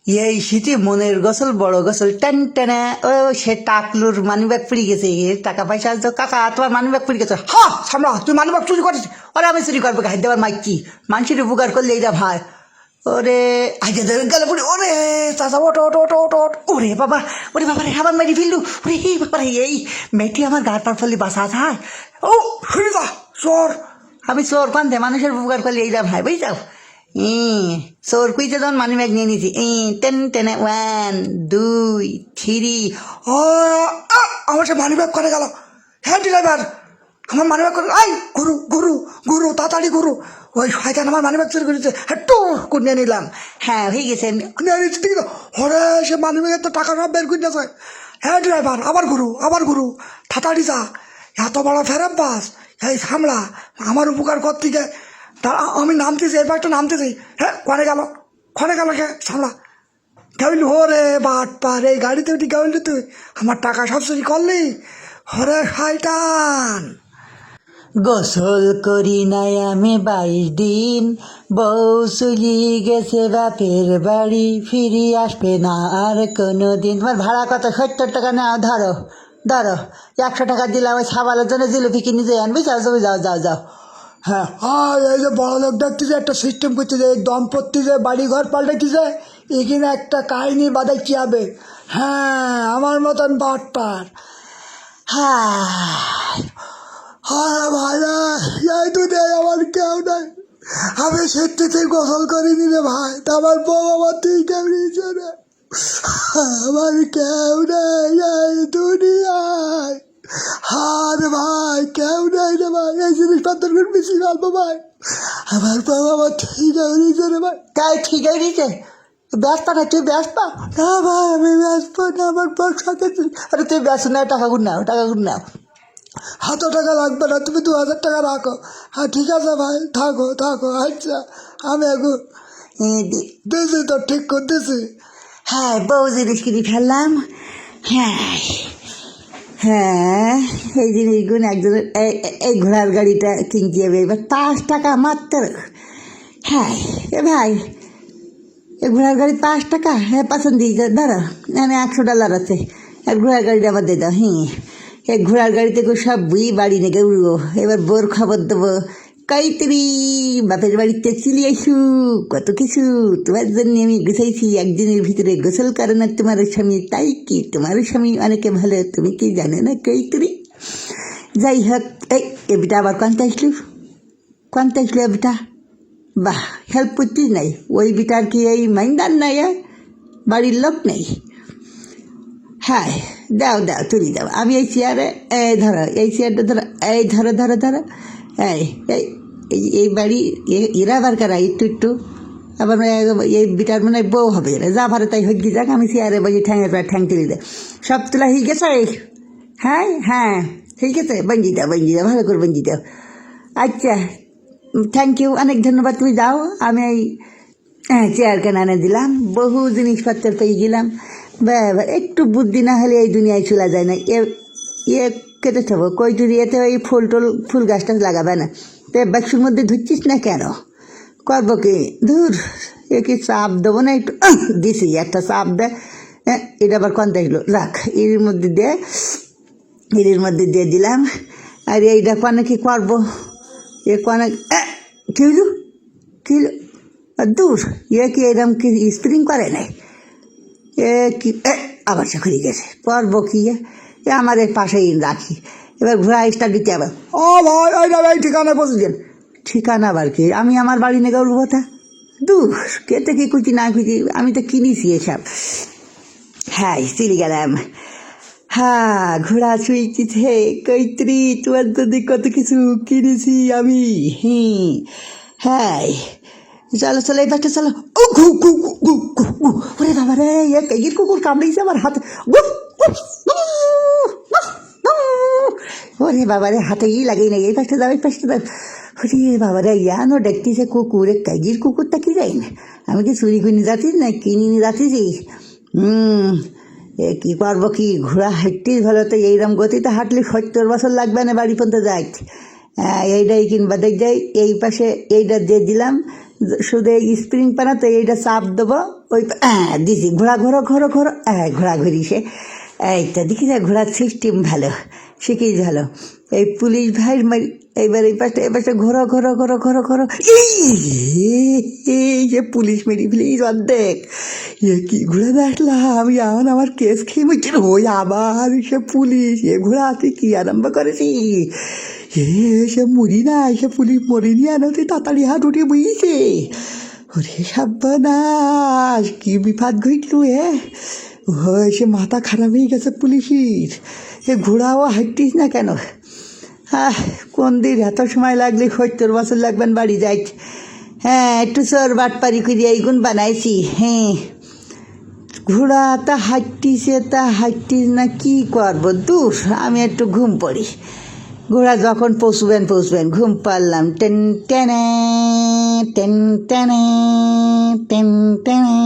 এই শীতে মনের গোসল বড় গোসল টেন টেনে ও সে টাকলুর মানি ব্যাগ পড়ে গেছে টাকা পয়সা তো কাকা তোমার মানি ব্যাগ পড়ে গেছে হ্যাঁ সামলা তুই মানি ব্যাগ চুরি করিস ওরে আমি চুরি করবো খাই দেওয়ার মাইক কি মানুষের উপকার করলে এইটা ভাই ওরে আগে গেলে পড়ি ওরে চাচা ওটো ওটো ওটো ওটো ওরে বাবা রে আমার মেরি ফেললু ওরে বাবা রে এই মেয়েটি আমার গাড় পার ফেললি বাসা থাক ও ফিরিদা চোর আমি চোর পান্তে মানুষের উপকার করলে এইটা ভাই বুঝছাও চোর কুইতে তখন মানি ব্যাগ নিয়ে নিয়েছি টেন টেনে 1 2 3 আমার সে মানি ব্যাগ করে গেল। হ্যাঁ ড্রাইভার, আমার মানি ব্যাগ করে আই ঘুরু ঘুরু ঘুরু তাড়াতাড়ি ঘুরু। ওই শয়তান আমার মানি ব্যাগ চুরি করেছে। হ্যাঁ টু করে নিলাম। হ্যাঁ হয়ে গেছে নিয়ে নিচ্ছি ঠিক আছে। হরে সে মানি ব্যাগের তো টাকা সব বের করে দিয়েছে। হ্যাঁ ড্রাইভার আবার ঘুরু তাড়াতাড়ি যা। এত বড় ফেরাম পাস এই সামলা আমার উপকার করতে গিয়ে আমি নামতেছি এর একটা নামতেছি। হ্যাঁ ক্ষণে গেল কে সামলা কেবলি হরে বাট পার এই গাড়িতে উঠি কেবলি তুই আমার টাকা সব চুরি করলি। হরে শয়তান গোসল করি নাই আমি 22 দিন বউ চুলি গেছে বাপের বাড়ি ফিরি আসবে না আর কোনো দিন তোমার ভাড়া কত 70 টাকা নাও ধরো 100 টাকা দিলাম ওই সাবালের জন্য জিলিপি কিনে যে আনবি যাও যাও হ্যাঁ এই যে বড় লোক দেখতেছে একটা সিস্টেম করতেছে এই দম্পতি যে বাড়ি ঘর পাল্টাইতেছে এখানে একটা কাহিনি বাদাইতে হবে। হ্যাঁ আমার মতন বাটপার। হ্যাঁ ভাইরা এই তো নেই আমার কেউ নাই। আমি সত্যি গোসল করিনি রে ভাই। তা আমার বউ আমার তুই কেমন রে আমার কেউ নেই এই দুনিয়ায়। হার ভাই কেউ নাই রে ভাই। এই জিনিসপত্র বেশি ভালো ভাই। আমার বউ আমার ঠিক হয়েছে রে ভাই। তাই ঠিক হয়ে গেছে ব্যস্ত না তুই ব্যস্ত না ভাই আমি ব্যস্ত না। আমার বউর সাথে আরে তুই ব্যস্ত না টাকা গুণ নাও হাত টাকা লাগবে না, তুমি 2000 টাকা রাখো। হ্যাঁ ঠিক আছে ভাই থাকো আচ্ছা আমি এখন দিয়েছি তো ঠিক করতেছি। হ্যাঁ বউ জিনিস কিনে ফেললাম। হ্যাঁ এই জিনিসগুলো একজনের এই ঘোড়ার গাড়িটা কিনতে হবে এবার 5 টাকা মাত্র। হ্যাঁ ভাই এই ঘোড়ার গাড়ি 5 টাকা। হ্যাঁ পছন্দ দিয়েছে ধরো আমি $100 আছে আর ঘোড়ার গাড়িটা আমার দিয়ে দাও। এই ঘোড়ার গাড়িতে সব বুই বাড়ি নেগে উড়বো। এবার বোর খবর দেবো কাইতরি বাপের বাড়িতে চলে আসু কত কিছু তোমার জন্য আমি গুছাইছি একদিনের ভিতরে গোসল করে না তোমার স্বামী। তাই কি তোমার স্বামী অনেকে ভালো তুমি কি জানে না কাইতরি। যাই হোক এই এবিটা আবার কোনটা আসলো এবিটা বাহ হেল্প করতিস নাই ওই বিটার কি এই মাইন্দার নাই বাড়ির লোক নেই। হ্যাঁ দাও তুলি দাও আমি এই চেয়ারে ধরো এই চেয়ারটা ধরো এই বাড়ি এরা আবার কারা একটু আবার এই বিটার মানে বউ হবে এরা যা ভালো তাই হয়ে যাক আমি চেয়ারে বসে ঠ্যাঙের পর ঠ্যাং তুলি দেয় সব তোলা হয়ে গেছে। হ্যাঁ ঠিক আছে বঞ্জি দাও ভালো করে বঞ্জি দাও। আচ্ছা থ্যাংক ইউ অনেক ধন্যবাদ তুমি যাও। আমি এই চেয়ার কেনা এনে দিলাম বহু জিনিসপত্র পেয়ে গেলাম। একটু বুদ্ধি না হলে এই দুনিয়ায় চলা যায় না। কেটে থাকবো কইটুরি এতে ওই ফুল গাছটা লাগাবে না তো বাক্সুর মধ্যে ধুচ্ছিস না কেন করবো কি ধুর এ কি চাপ দেবো না একটু দিছি একটা চাপ দেয়। এটা আবার কোন দেখলো রাখ এর মধ্যে দিয়ে দিলাম। আর এইটা কোনে কি করবো এ কোনে কি হইল দূর কি এরকম কি স্প্রিং করে নাই কি আবার সে ঘুরে গেছে করবো কি আমার এই পাশেই রাখি। এবার ঘোড়া স্টার দিতে হবে। ভাই ঠিকানা বসে দেন। ঠিকানা আবার কি আমি আমার বাড়ি নেগে উঠবো তা দূর কেটে কি কুচি না কুচি আমি তো কিনেছি এসব। হ্যাঁ চলে গেলাম। হ্যাঁ ঘোড়া ছুঁইছে কৈত্রী তোমার যদি কত কিছু কিনেছি আমি। হ্যাঁ চলো এই পাশটা চলো। ওরে বাবা রে কেগির কুকুর কামড়েছে আমার হাতে। ওরে বাবা রে হাতে লাগেই নাই এই পাশটা দাও ওরে বাবা রে ইয়ানো দেখতেছে কুকুর কেগির কুকুরটা কি যাই না আমি কি চুরি করে যাচ্ছিস না কিনে নিয়ে যাচ্ছিস। কি করবো কি ঘোড়া হাঁটতেই ভালো তো এইরকম গতিতে হাঁটলে 70 বছর লাগবে না বাড়ি পর্যন্ত যাই। এইটাই কিনবা দেখ যাই এই পাশে এইটা দিয়ে দিলাম শুধু এই স্প্রিং পানাতে এইটা চাপ দেবো ওই দিছি ঘোরা ঘোরো ঘোরো ঘোরো ঘোরাঘুরি সে এইটা দেখি না ঘোরার সিস্টেম ভালো শিখিস ভালো এই পুলিশ ভাই এইবার এই পাশটা ঘোরো ঘোরো ঘোরো ঘোরো ঘোরো এই যে পুলিশ মেরি প্লিজ অর্ধেক এ কি ঘোরা দেখলাম এখন আমার কেস খেয়ে বলছে ওই আবার সে পুলিশ এ ঘোরা তুই কী আরম্ভ করেছি সে মরি না সে পুলিশ মরিনি আনো তুই তাড়াতাড়ি হাত উঠে বুঝিছে ওরে সাবধানাস কি বিপদ ঘটল সে মাথা খারাপ হয়ে গেছে পুলিশের এ ঘোড়াও হাঁটতিস না কেন কোন দিন এত সময় লাগলে 70 বছর লাগবেন বাড়ি যাই হ্যাঁ একটু চোর বাটপারি করে এইগুন বানাইছি হ্যাঁ ঘোড়া তা হাঁটতিস না কি করবো দূর আমি একটু ঘুম পড়ি ঘোড়া যখন পৌঁছবেন ঘুম পারলাম টেন টেনে টেন টেনে টেন টেনে